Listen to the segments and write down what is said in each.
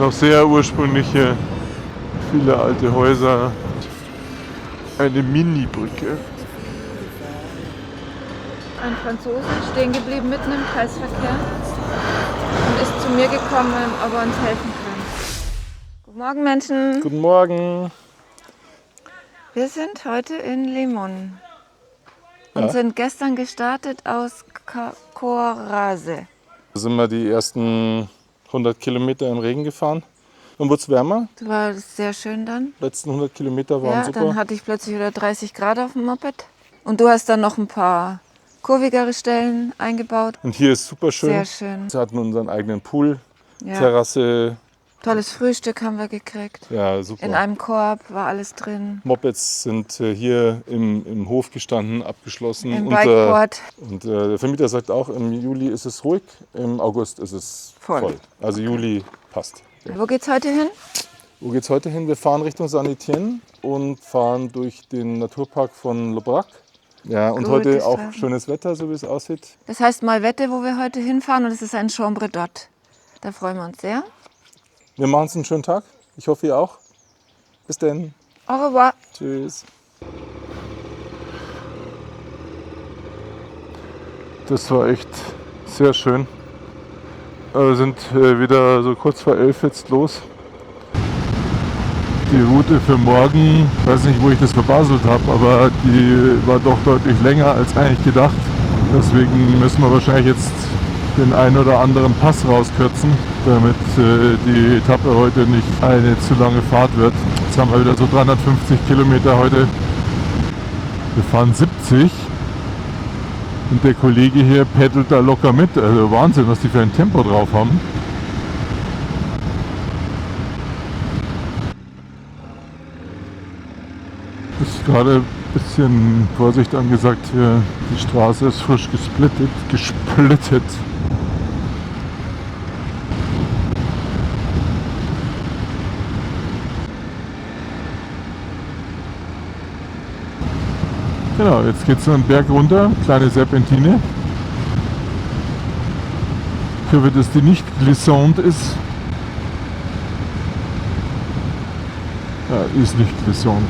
Noch sehr ursprüngliche, viele alte Häuser. Eine Mini-Brücke. Ein Franzose stehen geblieben mitten im Kreisverkehr und ist zu mir gekommen, ob er uns helfen kann. Guten Morgen, Menschen. Guten Morgen. Wir sind heute in Limón und Ja. sind gestern gestartet aus Coarase. Da sind wir die ersten 100 Kilometer im Regen gefahren. Dann wurde es wärmer. Das war sehr schön dann. Die letzten 100 Kilometer waren Ja, super. dann hatte ich plötzlich wieder 30 Grad auf dem Moped. Und du hast dann noch ein paar kurvigere Stellen eingebaut. Und hier ist super schön. Sehr schön. Wir hatten unseren eigenen Pool, Ja. Terrasse. Tolles Frühstück haben wir gekriegt. Ja, super. In einem Korb war alles drin. Mopeds sind hier im Hof gestanden, abgeschlossen. Im Bikeport. Und der Vermieter sagt auch, im Juli ist es ruhig, im August ist es voll. Also Juli passt. Ja. Wo geht's heute hin? Wo geht's heute hin? Wir fahren Richtung Saint-Étienne und fahren durch den Naturpark von Le Brac. Ja, und heute Gutes auch Treffen. schönes Wetter, so wie es aussieht. Das heißt Malvette, wo wir heute hinfahren, und es ist ein Chambre d'Hôte. Da freuen wir uns sehr. Wir machen uns einen schönen Tag. Ich hoffe, ihr auch. Bis dann. Au revoir. Tschüss. Das war echt sehr schön. Wir sind wieder so kurz vor 11 jetzt los. Die Route für morgen, ich weiß nicht, wo ich das verbaselt habe, aber die war doch deutlich länger als eigentlich gedacht. Deswegen müssen wir wahrscheinlich jetzt den ein oder anderen Pass rauskürzen, damit die Etappe heute nicht eine zu lange Fahrt wird. Jetzt haben wir wieder so 350 Kilometer heute. Wir fahren 70 und der Kollege hier peddelt da locker mit. Also Wahnsinn, was die für ein Tempo drauf haben. Ist gerade ein bisschen Vorsicht angesagt hier. Die Straße ist frisch gesplittet. Genau, jetzt geht es nur einen Berg runter, kleine Serpentine. Ich hoffe, dass die nicht glissant ist. Ja, ist nicht glissant.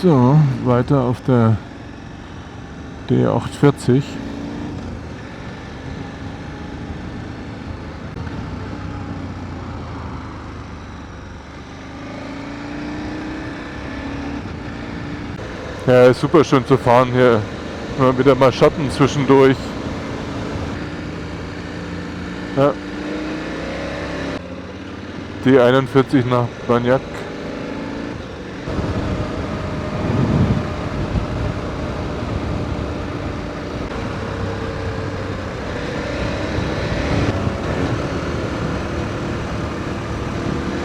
So, weiter auf der D840. Ja, ist super schön zu fahren hier. Immer wieder mal Schatten zwischendurch. Ja. D41 nach Bagnac.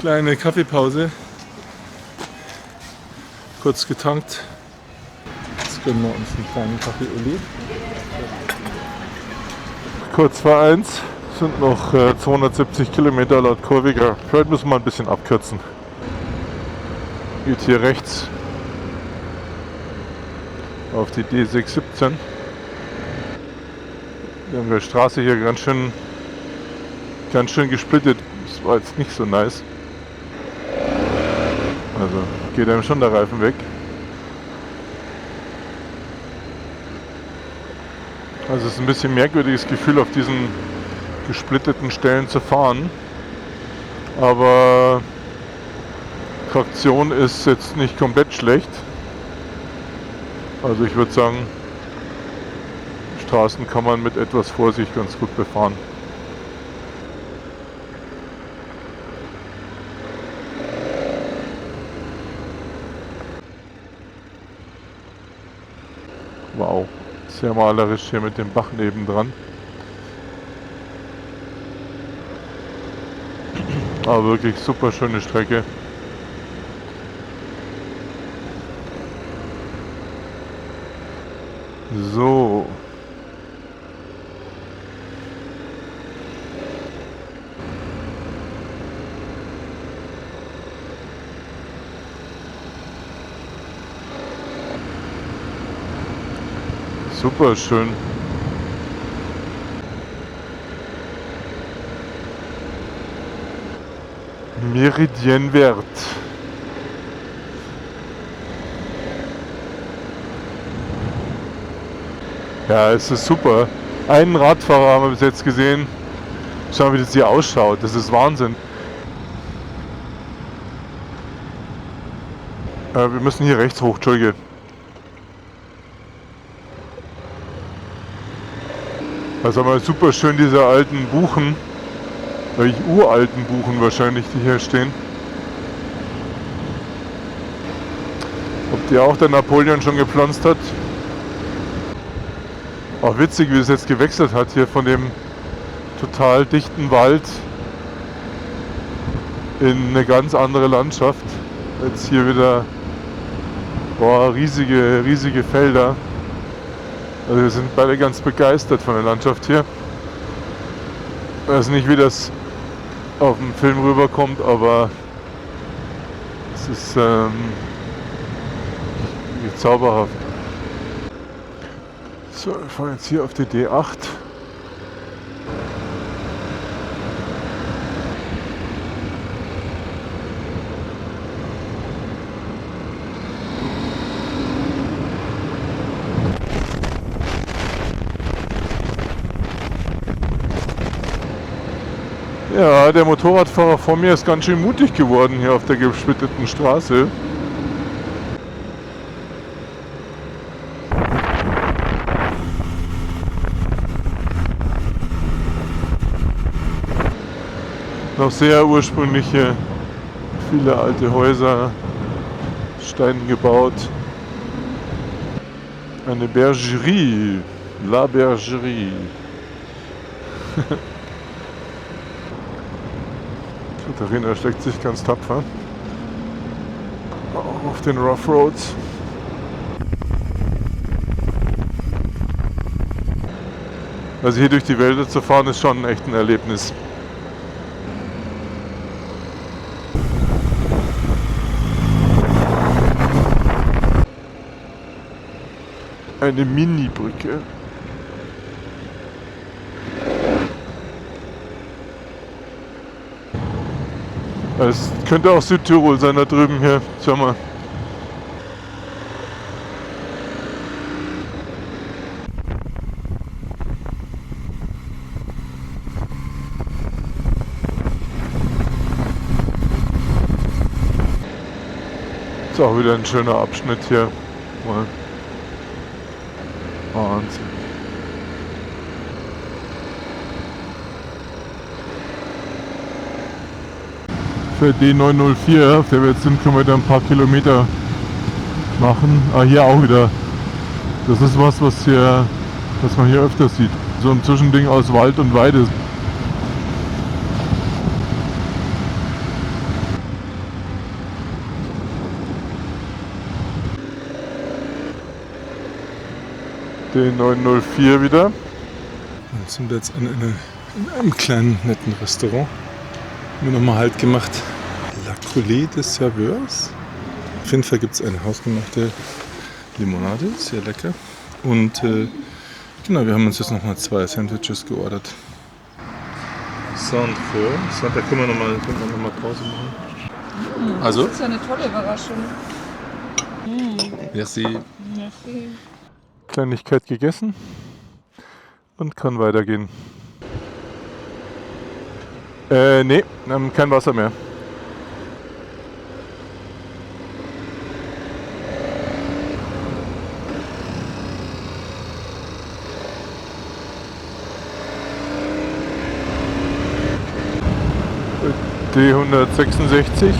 Kleine Kaffeepause. Kurz getankt. Jetzt gönnen wir uns einen kleinen Kaffee Oli. Kurz vor 1 sind noch 270 Kilometer laut Kurviger. Vielleicht müssen wir ein bisschen abkürzen. Geht hier rechts auf die D617. Wir haben die Straße hier ganz schön gesplittet. Das war jetzt nicht so nice. Also geht einem schon der Reifen weg. Also es ist ein bisschen merkwürdiges Gefühl, auf diesen gesplitteten Stellen zu fahren. Aber Traktion ist jetzt nicht komplett schlecht. Also ich würde sagen, Straßen kann man mit etwas Vorsicht ganz gut befahren. Wow, sehr malerisch hier mit dem Bach nebendran. Aber wirklich super schöne Strecke. So. super schön. Méridien Vert. Ja, es ist super. Einen Radfahrer haben wir bis jetzt gesehen. Schauen, wie das hier ausschaut. Das ist Wahnsinn. Wir müssen hier rechts hoch, Entschuldige. Also haben wir super schön diese alten Buchen. Welche uralten Buchen wahrscheinlich, die hier stehen. Ob die auch der Napoleon schon gepflanzt hat? Auch witzig, wie es jetzt gewechselt hat hier von dem total dichten Wald in eine ganz andere Landschaft. Jetzt hier wieder riesige Felder. Also wir sind beide ganz begeistert von der Landschaft hier. Ich weiß nicht, wie das auf dem Film rüberkommt, aber es ist zauberhaft. So, wir fahren jetzt hier auf die D8. Ja, der Motorradfahrer vor mir ist ganz schön mutig geworden hier auf der gesplitteten Straße. Noch sehr ursprüngliche, viele alte Häuser, Stein gebaut. Eine Bergerie, La Bergerie. Katharina schlägt sich ganz tapfer. Auch auf den Rough Roads. Also hier durch die Wälder zu fahren ist schon echt ein Erlebnis. Eine Mini-Brücke. Es könnte auch Südtirol sein, da drüben hier. Schau mal. Ist auch wieder ein schöner Abschnitt hier. Wahnsinn. Für D904, auf der wir jetzt sind, können wir da ein paar Kilometer machen. Ah, hier auch wieder. Das ist was man hier öfter sieht. So ein Zwischending aus Wald und Weide. D904 wieder. Und sind jetzt in einem kleinen, netten Restaurant. Haben wir nochmal Halt gemacht. La Coulée des Serveurs. Auf jeden Fall gibt es eine hausgemachte Limonade, sehr lecker. Und genau, wir haben uns jetzt nochmal 2 Sandwiches geordert. Saint-Fort. Da können wir nochmal Pause machen. Also? Das ist ja eine tolle Überraschung. Merci. Kleinigkeit gegessen und kann weitergehen. Nee, kein Wasser mehr. D166. Wir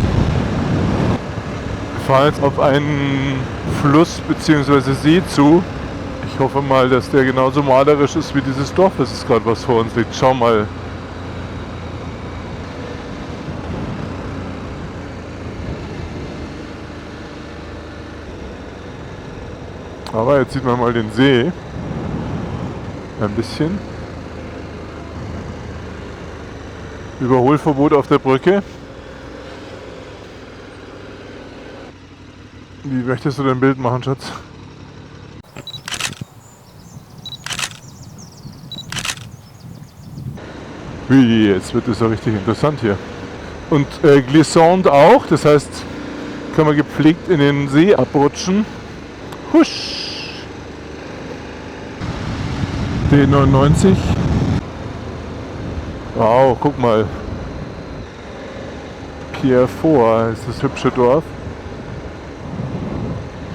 fahren jetzt auf einen Fluss bzw. See zu. Ich hoffe mal, dass der genauso malerisch ist wie dieses Dorf, das ist gerade was vor uns liegt. Schau mal. Aber jetzt sieht man mal den See. Ein bisschen. Überholverbot auf der Brücke. Wie möchtest du dein Bild machen, Schatz? Hui, jetzt wird es ja richtig interessant hier. Und glissant auch, das heißt, kann man gepflegt in den See abrutschen. Husch! D99. Wow, guck mal. Pierrefort ist das hübsche Dorf.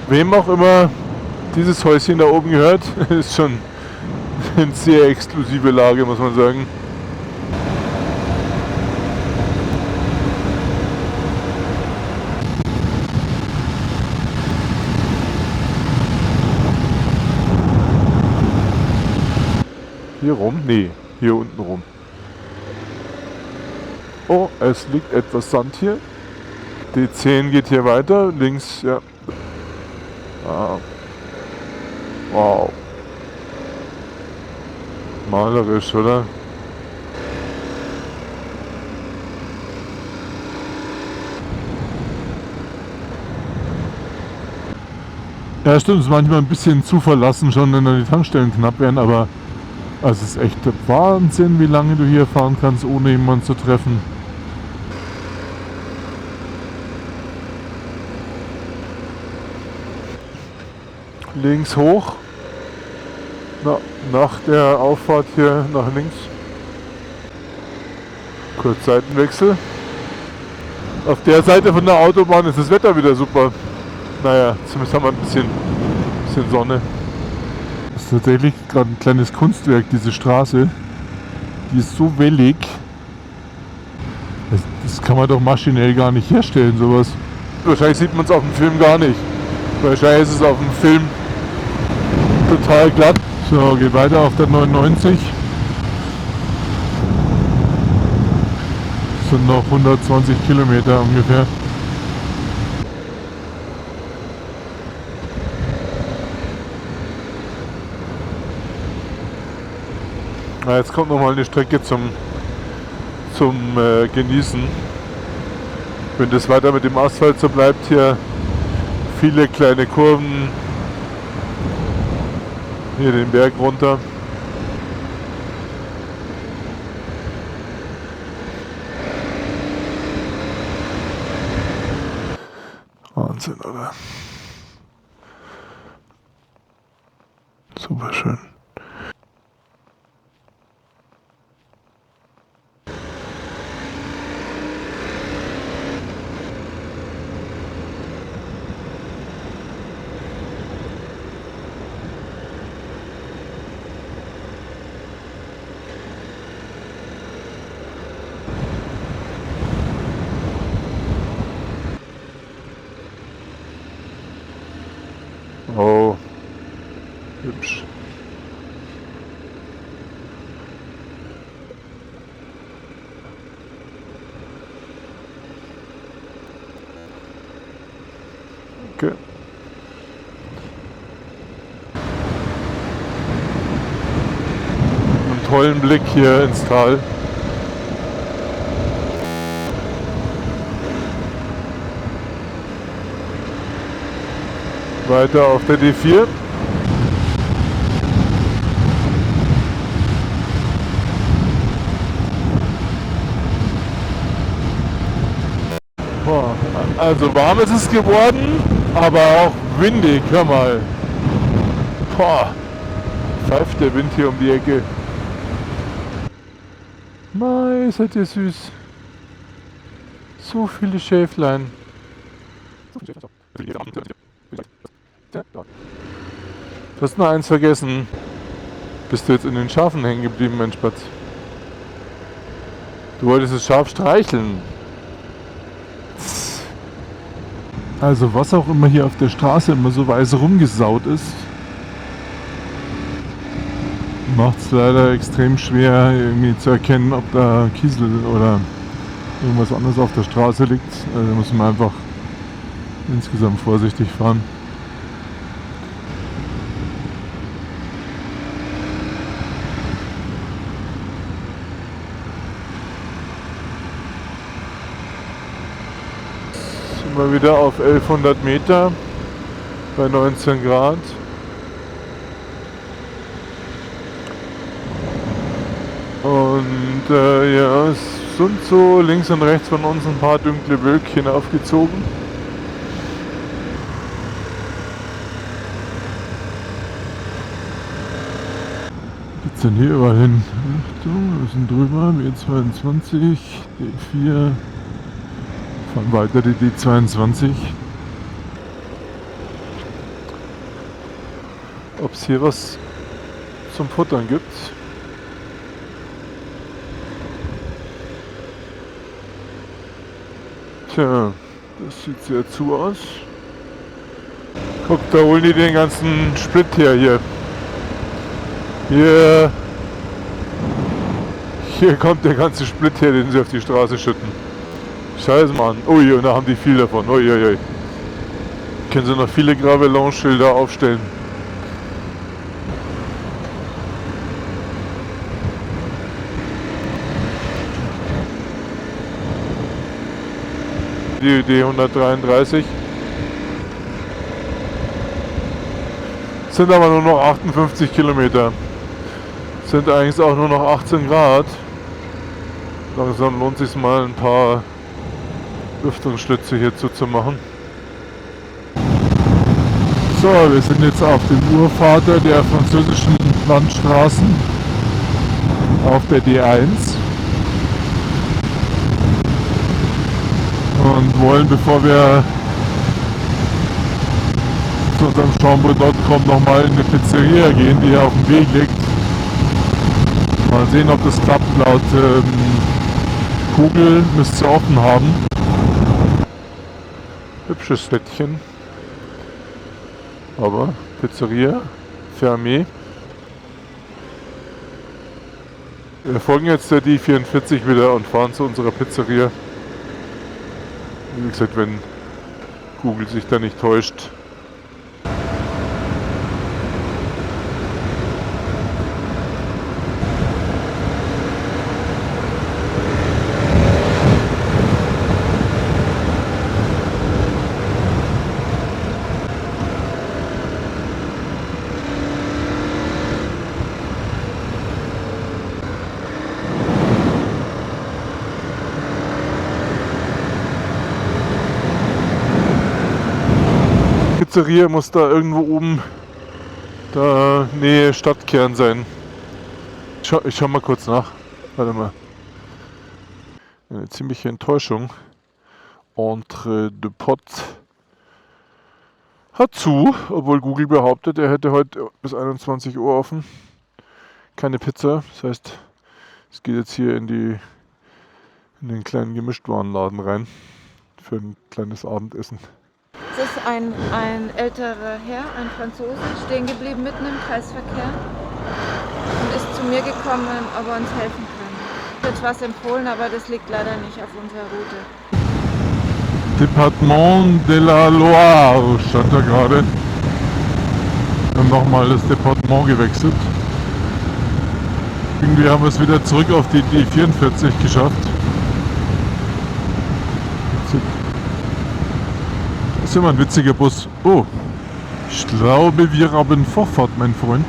Wem auch immer dieses Häuschen da oben gehört, ist schon eine sehr exklusive Lage, muss man sagen. Hier rum? Nee, hier unten rum. Oh, es liegt etwas Sand hier. D10 geht hier weiter, links, ja. Ah. Wow. Malerisch, oder? Ja, stimmt, es ist manchmal ein bisschen zu verlassen, schon wenn dann die Tankstellen knapp werden, aber es ist echt Wahnsinn, wie lange du hier fahren kannst, ohne jemanden zu treffen. Links hoch. Nach der Auffahrt hier nach links. Kurz Seitenwechsel. Auf der Seite von der Autobahn ist das Wetter wieder super. Naja, zumindest haben wir ein bisschen Sonne. Das ist tatsächlich gerade ein kleines Kunstwerk, diese Straße. Die ist so wellig. Das kann man doch maschinell gar nicht herstellen, sowas. Wahrscheinlich sieht man es auf dem Film gar nicht. Wahrscheinlich ist es auf dem Film total glatt. So, geht weiter auf der 99. Das sind noch 120 Kilometer ungefähr. Na, jetzt kommt nochmal eine Strecke zum Genießen. Wenn das weiter mit dem Asphalt so bleibt, hier viele kleine Kurven, hier den Berg runter. Wahnsinn, oder? Super schön. Oh, hübsch. Okay. Einen tollen Blick hier ins Tal. Weiter auf der D4. Boah, also warm ist es geworden, aber auch windig, hör mal. Boah, pfeift der Wind hier um die Ecke. Mei, seid ihr süß. So viele Schäflein. Du hast nur eins vergessen. Bist du jetzt in den Schafen hängen geblieben, mein Spatz? Du wolltest das Schaf streicheln. Also was auch immer hier auf der Straße immer so weiß rumgesaut ist, macht es leider extrem schwer irgendwie zu erkennen, ob da Kiesel oder irgendwas anderes auf der Straße liegt. Also da muss man einfach insgesamt vorsichtig fahren. Sind wir wieder auf 1100 Meter bei 19 Grad. Und Und ja, es sind so links und rechts von uns ein paar dunkle Wölkchen aufgezogen. Geht's denn hier überall hin? Achtung, wir sind drüber, B22, D4, fahren weiter die D22. Ob es hier was zum Futtern gibt? Tja, das sieht sehr zu aus. Guck, da holen die den ganzen Sprit her hier. Hier kommt der ganze Split her, den sie auf die Straße schütten. Scheiße, Mann. Ui, und da haben die viel davon. Ui, ui, ui. Können sie noch viele Gravelon-Schilder aufstellen. Die D133. Sind aber nur noch 58 Kilometer. Sind eigentlich auch nur noch 18 Grad. Langsam lohnt es sich mal ein paar Lüftungsschlitze hierzu zu machen. So, wir sind jetzt auf dem Urvater der französischen Landstraßen auf der D1 und wollen, bevor wir zu unserem Chambre.com nochmal in eine Pizzeria gehen, die hier auf dem Weg liegt. Mal sehen, ob das klappt. Laut Google müsste offen haben. Hübsches Städtchen. Aber Pizzeria, fermé. Wir folgen jetzt der D44 wieder und fahren zu unserer Pizzeria. Wie gesagt, wenn Google sich da nicht täuscht. Pizzeria muss da irgendwo oben, da Nähe Stadtkern sein. Ich schau mal kurz nach. Warte mal. Eine ziemliche Enttäuschung. Entre de Pot hat zu, obwohl Google behauptet, er hätte heute bis 21 Uhr offen. Keine Pizza. Das heißt, es geht jetzt hier in den kleinen Gemischtwarenladen rein für ein kleines Abendessen. Es ist ein älterer Herr, ein Franzose, stehen geblieben mitten im Kreisverkehr und ist zu mir gekommen, ob er uns helfen kann. Wird was empfohlen, aber das liegt leider nicht auf unserer Route. Département de la Loire stand da gerade. Wir haben nochmal das Departement gewechselt. Irgendwie haben wir es wieder zurück auf die D44 geschafft. Das ist immer ein witziger Bus. Oh, ich glaube, wir haben Vorfahrt, mein Freund.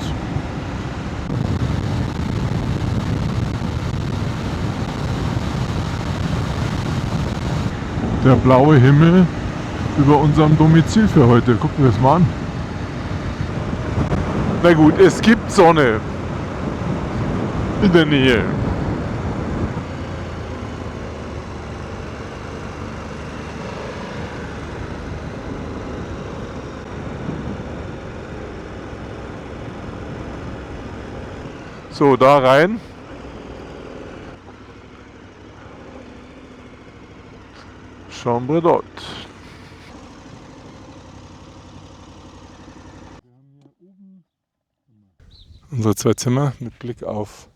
Der blaue Himmel über unserem Domizil für heute. Gucken wir es mal an. Na gut, es gibt Sonne in der Nähe. So, da rein. Chambre d'hôte. Unsere 2 Zimmer mit Blick auf